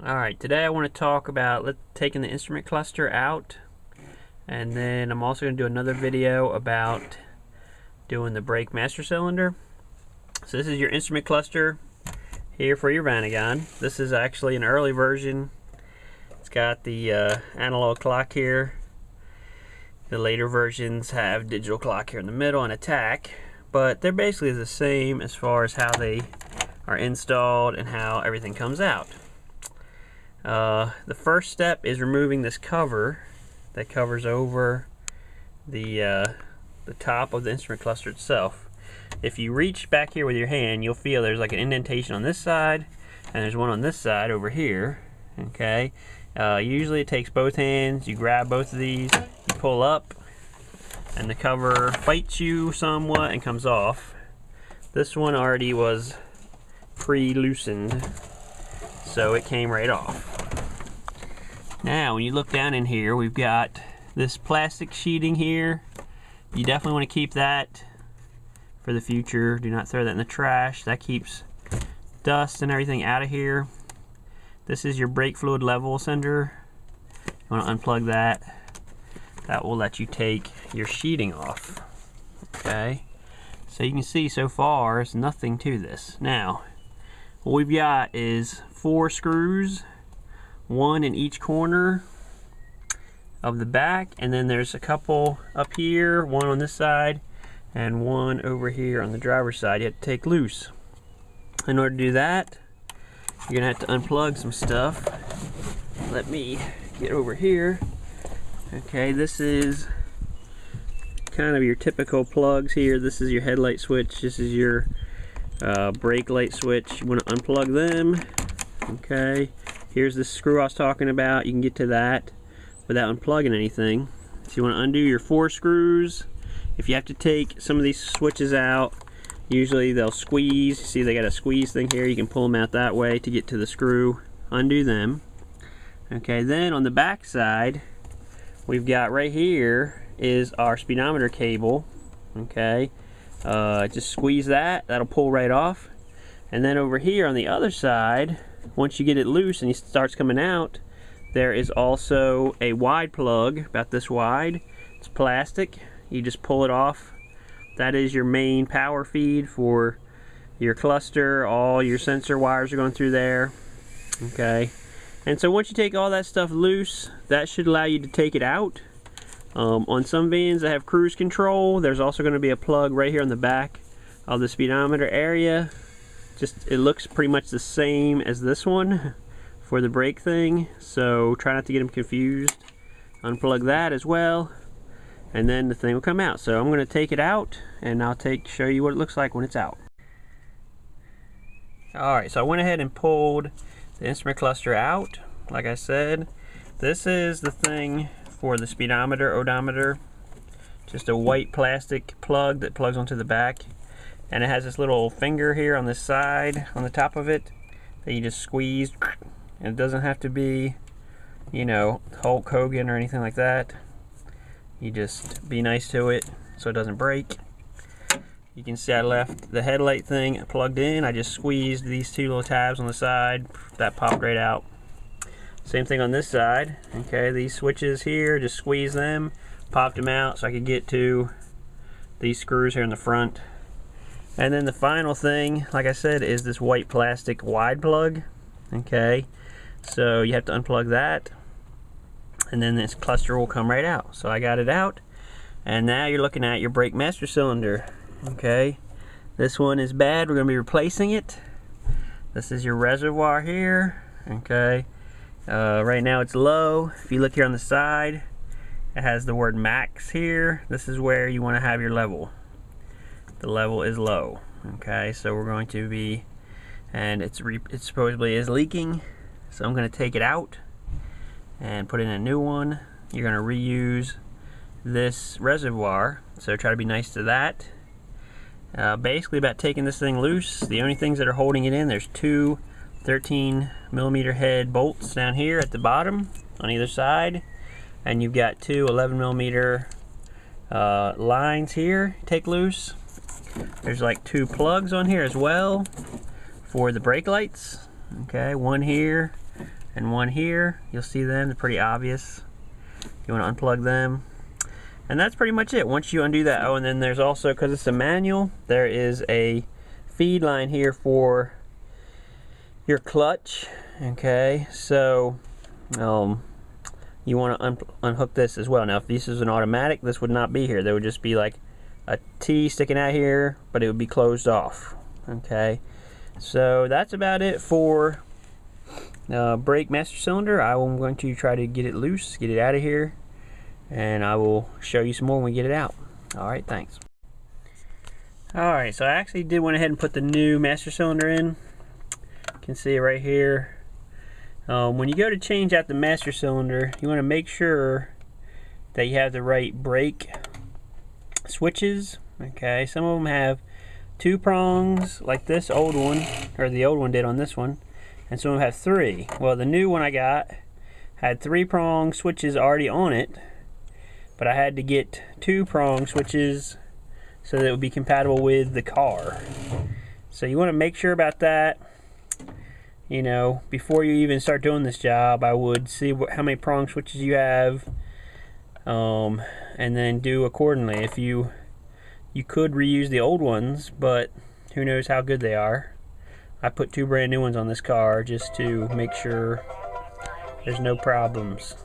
Alright, today I want to talk about taking the instrument cluster out, and then I'm also going to do another video about doing the brake master cylinder. So this is your instrument cluster here for your Vanagon. This is actually an early version. It's got the analog clock here. The later versions have digital clock here in the middle and a tack, but they're basically the same as far as how they are installed and how everything comes out. The first step is removing this cover that covers over the top of the instrument cluster itself. If you reach back here with your hand, you'll feel there's like an indentation on this side and there's one on this side over here. Okay, usually it takes both hands. You grab both of these, you pull up, and the cover fights you somewhat and comes off. This one already was pre-loosened, so it came right off. Now when you look down in here, we've got this plastic sheeting here. You definitely want to keep that for the future. Do not throw that in the trash. That keeps dust and everything out of here. This is your brake fluid level sender. You want to unplug that. That will let you take your sheeting off. Okay, so you can see so far there's nothing to this. Now what we've got is 4 screws, 1 in each corner of the back, and then there's a couple up here, 1 on this side and 1 over here on the driver's side. You have to take loose. In order to do that, you're gonna have to unplug some stuff. Let me get over here. Okay, this is kind of your typical plugs here. This is your headlight switch. This is your brake light switch. You want to unplug them. Okay, here's the screw I was talking about. You can get to that without unplugging anything. So you want to undo your 4 screws. If you have to take some of these switches out, usually they'll squeeze. See, they got a squeeze thing here. You can pull them out that way to get to the screw. Undo them. Okay, then on the back side, we've got right here is our speedometer cable. Okay, just squeeze that. That'll pull right off. And then over here on the other side, once you get it loose and it starts coming out, there is also a wide plug about this wide. It's plastic. You just pull it off. That is your main power feed for your cluster. All your sensor wires are going through there. Okay, and so once you take all that stuff loose, that should allow you to take it out. On some vans that have cruise control, there's also going to be a plug right here on the back of the speedometer area. Just, it looks pretty much the same as this one for the brake thing, so try not to get them confused. Unplug that as well, and then the thing will come out. So I'm going to take it out, and I'll show you what it looks like when it's out. Alright, so I went ahead and pulled the instrument cluster out. Like I said, this is the thing for the speedometer, odometer. Just a white plastic plug that plugs onto the back, and it has this little finger here on this side, on the top of it, that you just squeeze. And it doesn't have to be, you know, Hulk Hogan or anything like that. You just be nice to it so it doesn't break. You can see I left the headlight thing plugged in. I just squeezed these 2 little tabs on the side. That popped right out. Same thing on this side. Okay, these switches here, just squeeze them, popped them out so I could get to these screws here in the front. And then the final thing, like I said, is this white plastic wide plug. Okay, so you have to unplug that, and then this cluster will come right out. So I got it out, and now you're looking at your brake master cylinder. Okay, this one is bad. We're going to be replacing it. This is your reservoir here. Okay, right now it's low. If you look here on the side, it has the word max here. This is where you want to have your level. The level is low. Okay, so we're going to be, and it supposedly is leaking, so I'm going to take it out and put in a new one. You're going to reuse this reservoir, so try to be nice to that. Basically about taking this thing loose, the only things that are holding it in, there's 2 13mm head bolts down here at the bottom on either side, and you've got 2 11mm lines here. Take loose. There's like 2 plugs on here as well for the brake lights. Okay, one here and one here. You'll see them, they're pretty obvious. You want to unplug them. And that's pretty much it. Once you undo that, oh, and then there's also, because it's a manual, there is a feed line here for your clutch. Okay, so you want to unhook this as well. Now, if this is an automatic, this would not be here. There would just be like a T sticking out here, but it would be closed off. Okay, so that's about it for brake master cylinder. I'm going to try to get it loose, get it out of here, and I will show you some more when we get it out. Alright, thanks. Alright, so I actually went ahead and put the new master cylinder in. You can see it right here. When you go to change out the master cylinder, you want to make sure that you have the right brake switches. Okay, some of them have 2 prongs like this old one, or the old one did on this one, and some of them have 3. Well, the new one I got had 3 prong switches already on it, but I had to get 2 prong switches so that it would be compatible with the car. So you want to make sure about that. You know, before you even start doing this job, I would see how many prong switches you have, and then do accordingly. If you could reuse the old ones, but who knows how good they are. I put 2 brand new ones on this car just to make sure there's no problems.